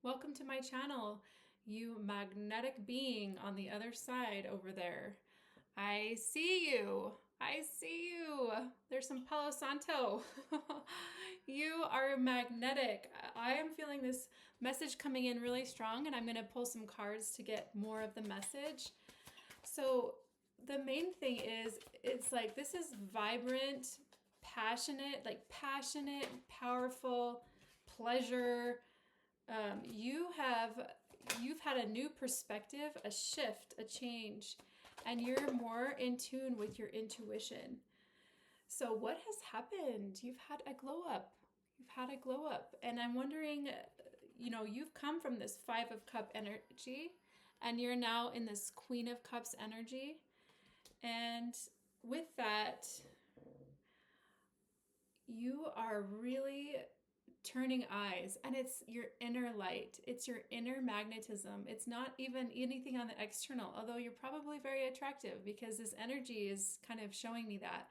Welcome to my channel, you magnetic being on the other side over there. I see you. I see you. There's some Palo Santo. You are magnetic. I am feeling this message coming in really strong, and I'm going to pull some cards to get more of the message. So the main thing is, it's like this is vibrant, passionate, powerful, pleasure. You've had a new perspective, a shift, a change, and you're more in tune with your intuition. So what has happened? You've had a glow up. You've had a glow up. And I'm wondering, you've come from this Five of Cup energy, and you're now in this Queen of Cups energy. And with that, you are really turning eyes, and it's your inner light, it's your inner magnetism. It's not even anything on the external, although you're probably very attractive, because this energy is kind of showing me that.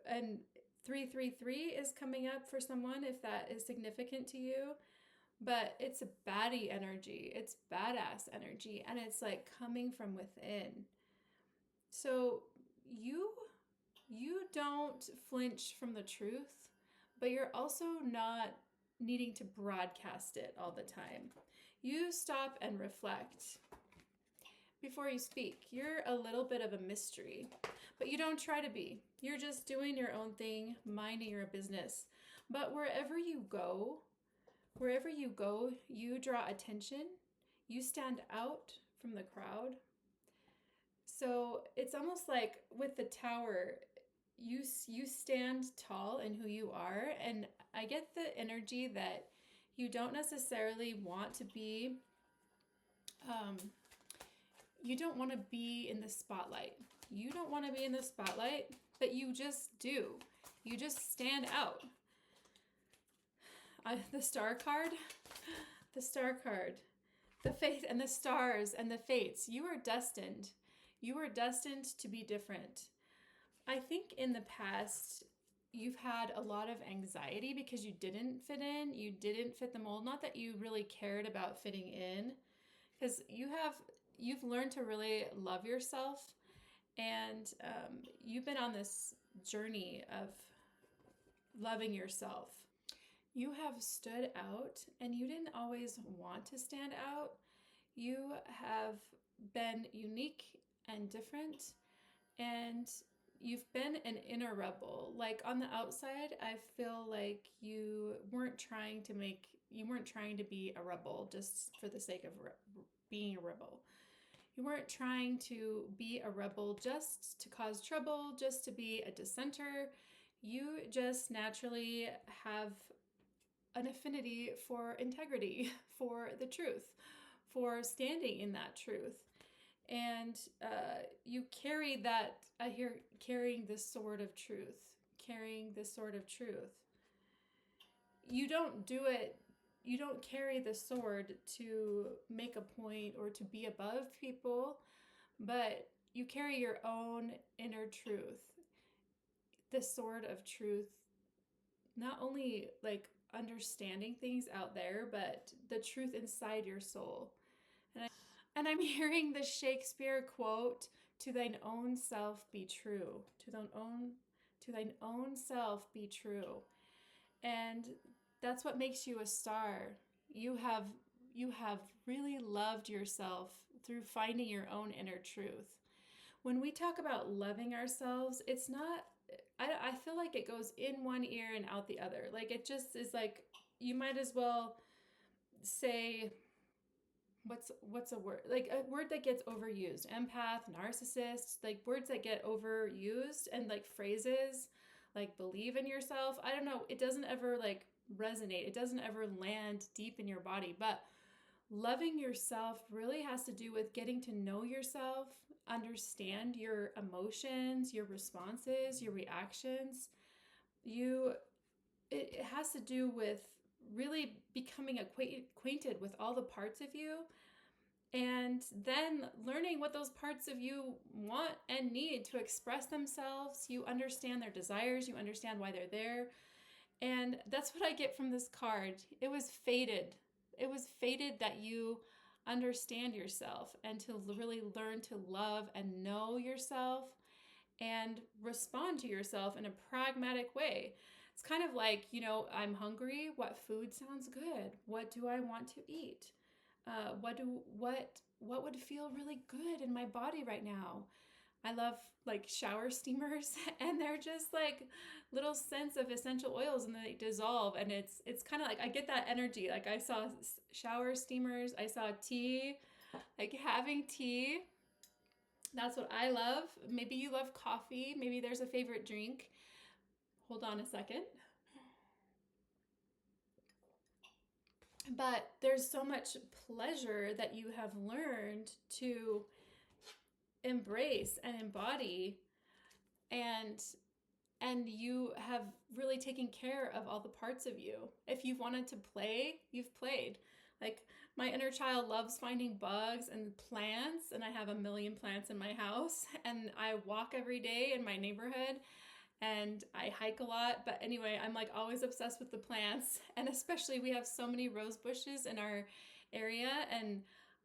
And 333 is coming up for someone, if that is significant to you. But it's a baddie energy, it's badass energy, and it's like coming from within. So you don't flinch from the truth, but you're also not needing to broadcast it all the time. You stop and reflect before you speak. You're a little bit of a mystery, but you don't try to be. You're just doing your own thing, minding your business. But wherever you go, you draw attention. You stand out from the crowd. So it's almost like with the tower, you stand tall in who you are, and I get the energy that you don't necessarily want to be, you don't want to be in the spotlight. You don't want to be in the spotlight, but you just do. You just stand out. The star card, the faith and the stars and the fates. You are destined. You are destined to be different. I think in the past, you've had a lot of anxiety because you didn't fit in, you didn't fit the mold. Not that you really cared about fitting in, because you've learned to really love yourself, and you've been on this journey of loving yourself. You have stood out, and you didn't always want to stand out. You have been unique and different, and you've been an inner rebel. Like on the outside, I feel like you weren't trying to be a rebel just for the sake of being a rebel. You weren't trying to be a rebel just to cause trouble, just to be a dissenter. You just naturally have an affinity for integrity, for the truth, for standing in that truth. And you carry that, I hear carrying this sword of truth, carrying this sword of truth. You don't do it, you don't carry the sword to make a point or to be above people, but you carry your own inner truth. The sword of truth, not only like understanding things out there, but the truth inside your soul. And I'm hearing the Shakespeare quote, "To thine own self be true." To thine own self be true. And that's what makes you a star. You have really loved yourself through finding your own inner truth. When we talk about loving ourselves, it's not, I feel like it goes in one ear and out the other. Like it just is like, you might as well say, what's a word, like a word that gets overused, empath, narcissist, like words that get overused, and like phrases like believe in yourself. I don't know, it doesn't ever like resonate, it doesn't ever land deep in your body. But loving yourself really has to do with getting to know yourself, understand your emotions, your responses, your reactions. It has to do with really becoming acquainted with all the parts of you, and then learning what those parts of you want and need to express themselves. You understand their desires, you understand why they're there. And that's what I get from this card. It was fated. it was fated that you understand yourself and to really learn to love and know yourself and respond to yourself in a pragmatic way. It's kind of like, I'm hungry. What food sounds good? What do I want to eat? What would feel really good in my body right now? I love like shower steamers, and they're just like little scents of essential oils, and they dissolve, and it's kind of like I get that energy. Like I saw shower steamers, I saw tea, like having tea. That's what I love. Maybe you love coffee. Maybe there's a favorite drink. Hold on a second. But there's so much pleasure that you have learned to embrace and embody, and you have really taken care of all the parts of you. If you've wanted to play, you've played. Like my inner child loves finding bugs and plants, and I have a million plants in my house, and I walk every day in my neighborhood, and I hike a lot. But anyway, I'm like always obsessed with the plants, and especially we have so many rose bushes in our area, and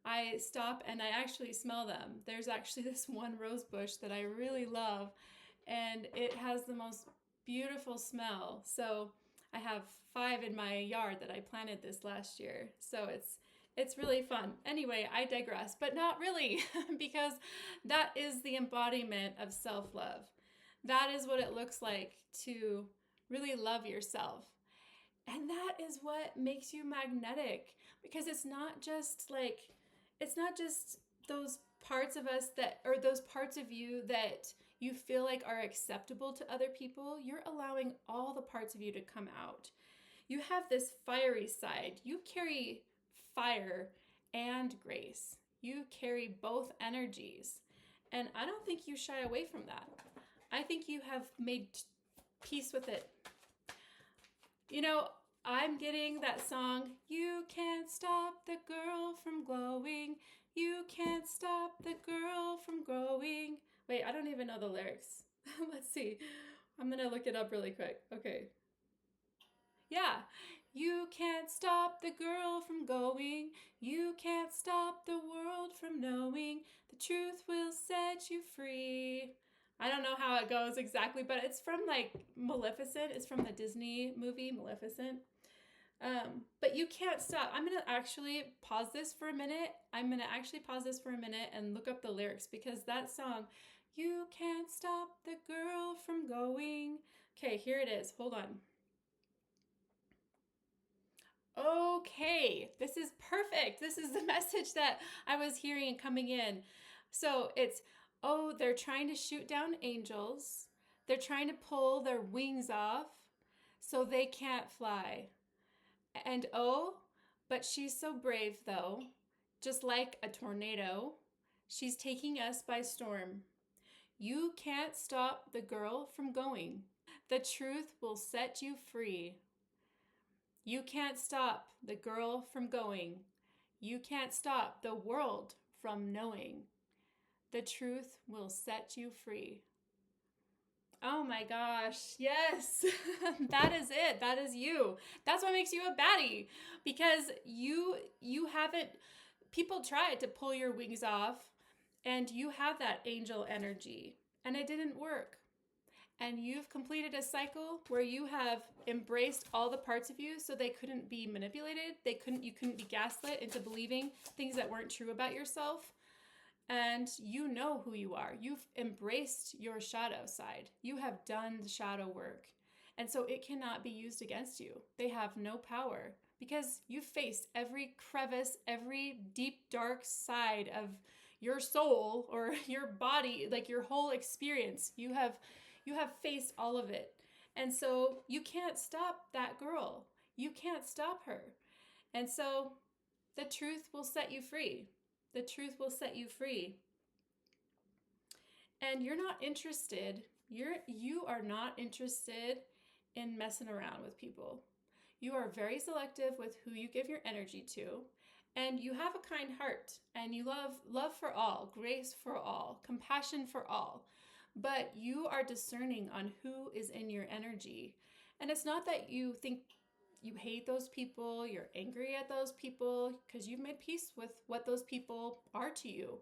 I stop and I actually smell them. There's actually this one rose bush that I really love, and it has the most beautiful smell. So I have 5 in my yard that I planted this last year. So it's really fun. Anyway, I digress, but not really, because that is the embodiment of self-love. That is what it looks like to really love yourself. And that is what makes you magnetic, because it's not just those parts of us that, or those parts of you that you feel like are acceptable to other people. You're allowing all the parts of you to come out. You have this fiery side. You carry fire and grace. You carry both energies. And I don't think you shy away from that. I think you have made peace with it. I'm getting that song, you can't stop the girl from glowing. You can't stop the girl from growing. Wait, I don't even know the lyrics. Let's see. I'm going to look it up really quick. Okay. Yeah. You can't stop the girl from going. You can't stop the world from knowing. The truth will set you free. I don't know how it goes exactly, but it's from like Maleficent. It's from the Disney movie Maleficent. But you can't stop. I'm going to actually pause this for a minute. And look up the lyrics, because that song, you can't stop the girl from going. Okay, here it is. Hold on. Okay, this is perfect. This is the message that I was hearing coming in. So it's, they're trying to shoot down angels. They're trying to pull their wings off so they can't fly. And but she's so brave though. Just like a tornado, she's taking us by storm. You can't stop the girl from going. The truth will set you free. You can't stop the girl from going. You can't stop the world from knowing. The truth will set you free. Oh my gosh, yes. That is it. That is you. That's what makes you a baddie, because you haven't, people tried to pull your wings off, and you have that angel energy, and it didn't work. And you've completed a cycle where you have embraced all the parts of you so they couldn't be manipulated. You couldn't be gaslit into believing things that weren't true about yourself. And you know who you are. You've embraced your shadow side. You have done the shadow work. And so it cannot be used against you. They have no power, because you've faced every crevice, every deep, dark side of your soul or your body, like your whole experience. You have faced all of it. And so you can't stop that girl. You can't stop her. And so the truth will set you free. The truth will set you free. And you're not interested. You are not interested in messing around with people. You are very selective with who you give your energy to. And you have a kind heart, and you love for all, grace for all, compassion for all. But you are discerning on who is in your energy. And it's not that you think you hate those people, you're angry at those people because you've made peace with what those people are to you.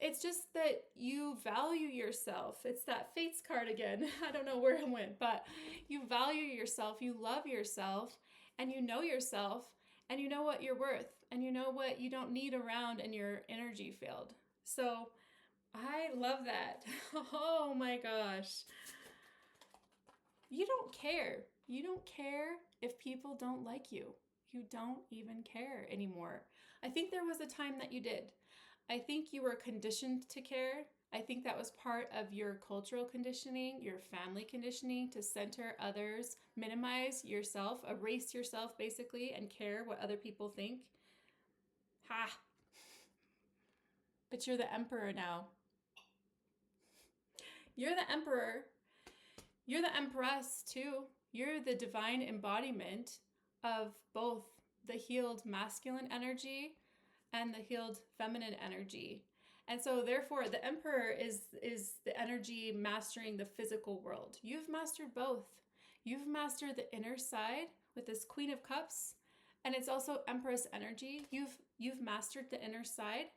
It's just that you value yourself. It's that Fates card again. I don't know where it went, but you value yourself, you love yourself, and you know yourself, and you know what you're worth, and you know what you don't need around in your energy field. So I love that. Oh my gosh. You don't care. You don't care if people don't like you. You don't even care anymore. I think there was a time that you did. I think you were conditioned to care. I think that was part of your cultural conditioning, your family conditioning to center others, minimize yourself, erase yourself basically, and care what other people think. Ha! But you're the emperor now. You're the emperor. You're the empress too. You're the divine embodiment of both the healed masculine energy and the healed feminine energy. And so therefore the emperor is the energy mastering the physical world. You've mastered both. You've mastered the inner side with this Queen of Cups, and it's also Empress energy. You've mastered the inner side,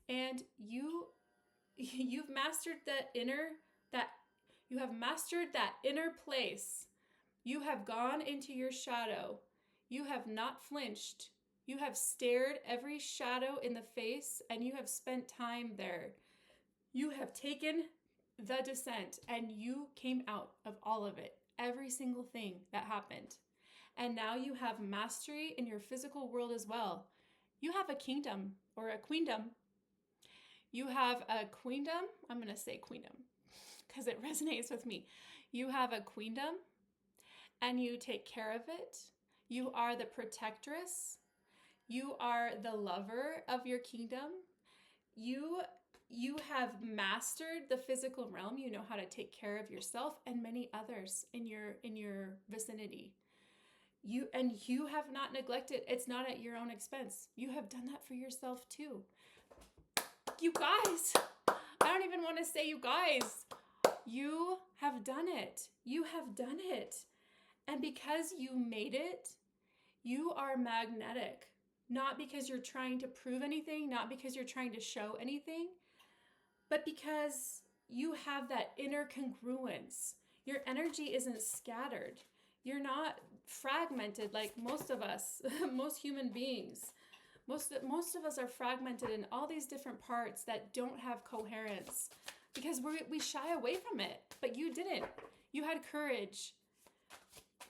and you've mastered you have mastered that inner place. You have gone into your shadow. You have not flinched. You have stared every shadow in the face, and you have spent time there. You have taken the descent, and you came out of all of it, every single thing that happened. And now you have mastery in your physical world as well. You have a kingdom or a queendom. You have a queendom. I'm going to say queendom because it resonates with me. You have a queendom, and you take care of it. You are the protectress. You are the lover of your kingdom. You have mastered the physical realm. You know how to take care of yourself and many others in your vicinity. You have not neglected. It's not at your own expense. You have done that for yourself too. You guys, I don't even want to say you guys. You have done it. You have done it. And because you made it, you are magnetic. Not because you're trying to prove anything, not because you're trying to show anything, but because you have that inner congruence. Your energy isn't scattered. You're not fragmented like most of us, most human beings. Most of us are fragmented in all these different parts that don't have coherence because we shy away from it, but you didn't. You had courage.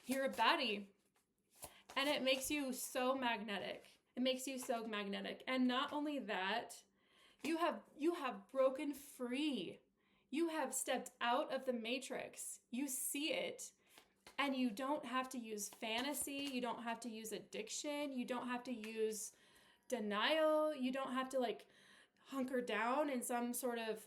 You're a baddie. And it makes you so magnetic. It makes you so magnetic. And not only that, you have broken free. You have stepped out of the matrix. You see it. And you don't have to use fantasy. You don't have to use addiction. You don't have to use denial. You don't have to hunker down in some sort of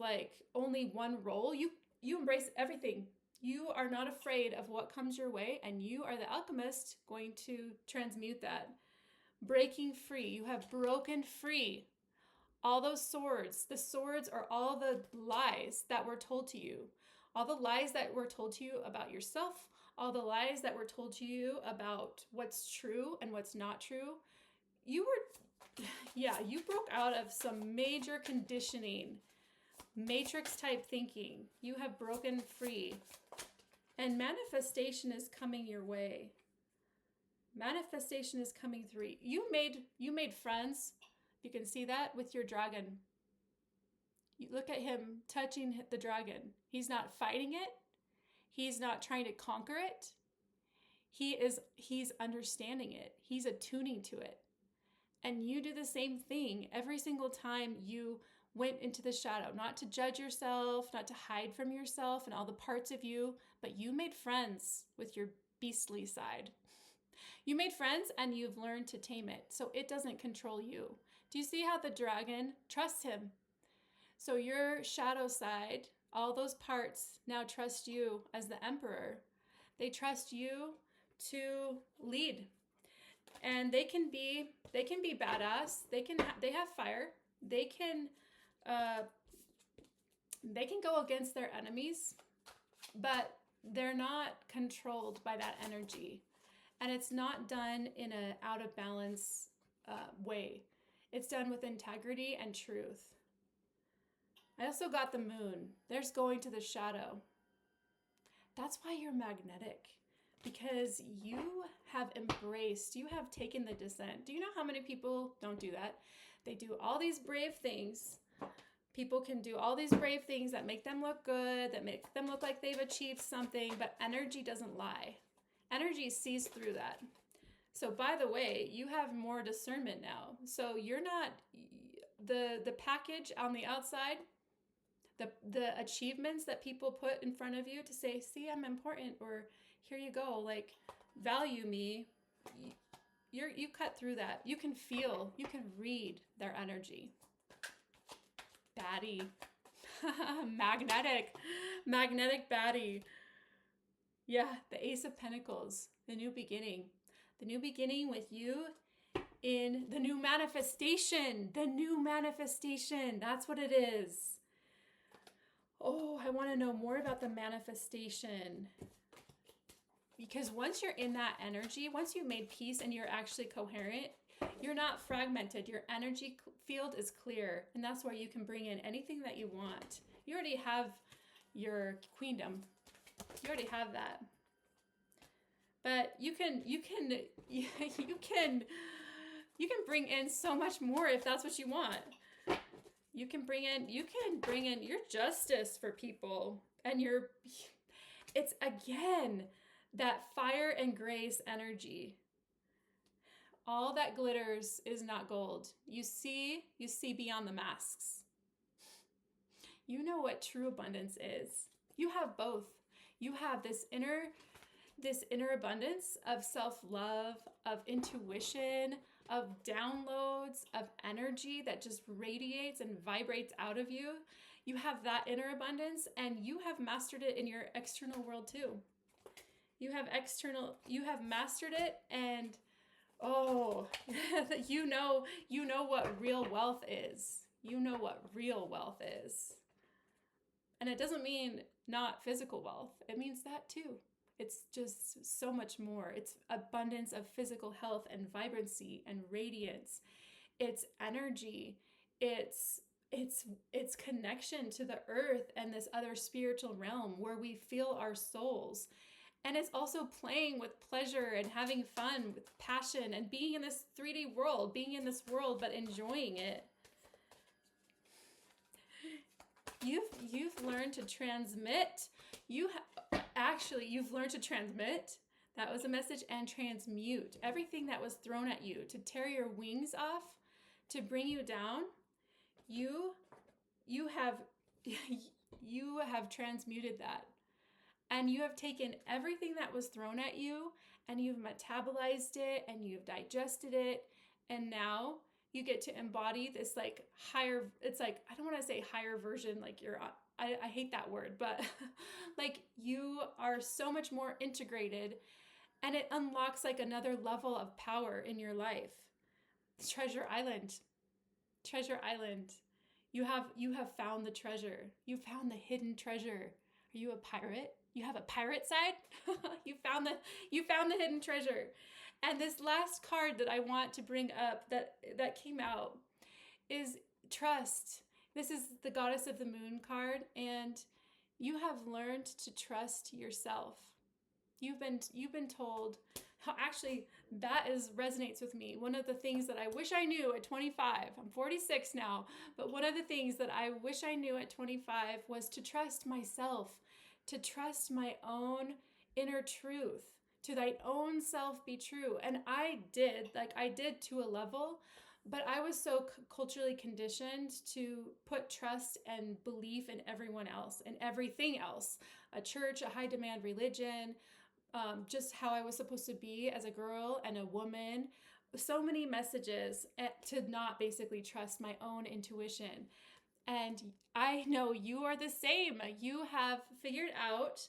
only one role. You embrace everything. You are not afraid of what comes your way, and you are the alchemist going to transmute that. Breaking free. You have broken free. All those swords. The swords are all the lies that were told to you. All the lies that were told to you about yourself. All the lies that were told to you about what's true and what's not true. You broke out of some major conditioning. Matrix type thinking. You have broken free. And manifestation is coming your way. Manifestation is coming through. You made friends. You can see that with your dragon. You look at him touching the dragon. He's not fighting it. He's not trying to conquer it. He's understanding it. He's attuning to it. And you do the same thing every single time you went into the shadow, not to judge yourself, not to hide from yourself and all the parts of you, but you made friends with your beastly side. You made friends and you've learned to tame it so it doesn't control you. Do you see how the dragon trusts him? So your shadow side, all those parts now trust you as the emperor. They trust you to lead. And they can be badass. They have fire. They can go against their enemies, but they're not controlled by that energy. And it's not done in an out of balance way. It's done with integrity and truth. I also got the moon. There's going to the shadow. That's why you're magnetic. Because you have embraced, you have taken the descent. Do you know how many people don't do that? They do all these brave things. People can do all these brave things that make them look good, that make them look like they've achieved something, but energy doesn't lie. Energy sees through that. So by the way, you have more discernment now. So you're not, the package on the outside, the achievements that people put in front of you to say, see, I'm important, or here you go, like, value me. You cut through that. You can feel, you can read their energy. Baddie. Magnetic baddie. Yeah, the Ace of Pentacles, the new beginning. The new beginning with you in the new manifestation. The new manifestation. That's what it is. Oh, I want to know more about the manifestation. Because once you're in that energy, once you've made peace and you're actually coherent, you're not fragmented. Your energy field is clear. And that's where you can bring in anything that you want. You already have your queendom. You already have that. But you can bring in so much more if that's what you want. You can bring in your justice for people, and it's again that fire and grace energy. All that glitters is not gold. You see beyond the masks. You know what true abundance is. You have both. You have this inner abundance of self-love, of intuition, of downloads, of energy that just radiates and vibrates out of you. You have that inner abundance, and you have mastered it in your external world too. You have mastered it, and oh, you know what real wealth is. You know what real wealth is. And it doesn't mean not physical wealth. It means that too. It's just so much more. It's abundance of physical health and vibrancy and radiance. It's energy. It's connection to the earth and this other spiritual realm where we feel our souls. And it's also playing with pleasure and having fun with passion and being in this 3D world, being in this world, but enjoying it. You've learned to transmit. You've learned to transmit. That was a message. And transmute everything that was thrown at you to tear your wings off, to bring you down. You have transmuted that. And you have taken everything that was thrown at you, and you've metabolized it, and you've digested it, and now you get to embody this like higher, it's like, I don't want to say higher version, like I hate that word, but like you are so much more integrated, and it unlocks like another level of power in your life. Treasure Island. You have found the treasure. You found the hidden treasure. Are you a pirate? You have a pirate side? You found the hidden treasure. And this last card that I want to bring up that came out is trust. This is the Goddess of the Moon card, and you have learned to trust yourself. You've been told, actually that resonates with me. One of the things that I wish I knew at 25, I'm 46 now, but one of the things that I wish I knew at 25 was to trust myself, to trust my own inner truth, to thy own self be true. And I did to a level, but I was so culturally conditioned to put trust and belief in everyone else and everything else, a church, a high demand religion, just how I was supposed to be as a girl and a woman, so many messages to not basically trust my own intuition. And I know you are the same. You have figured out,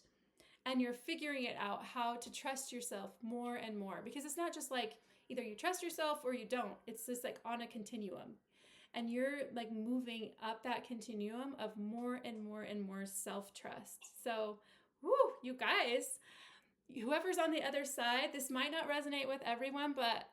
and you're figuring it out, how to trust yourself more and more, because it's not just like either you trust yourself or you don't. It's just like on a continuum, and you're like moving up that continuum of more and more and more self-trust. So, woo, you guys, whoever's on the other side, this might not resonate with everyone, but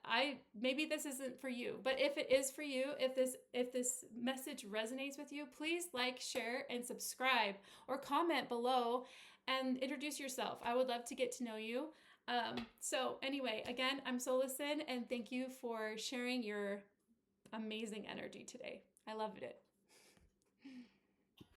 maybe this isn't for you. But if it is for you, if this message resonates with you, please like, share, and subscribe, or comment below and introduce yourself. I would love to get to know you. So anyway, again, I'm Solison, and thank you for sharing your amazing energy today. I loved it.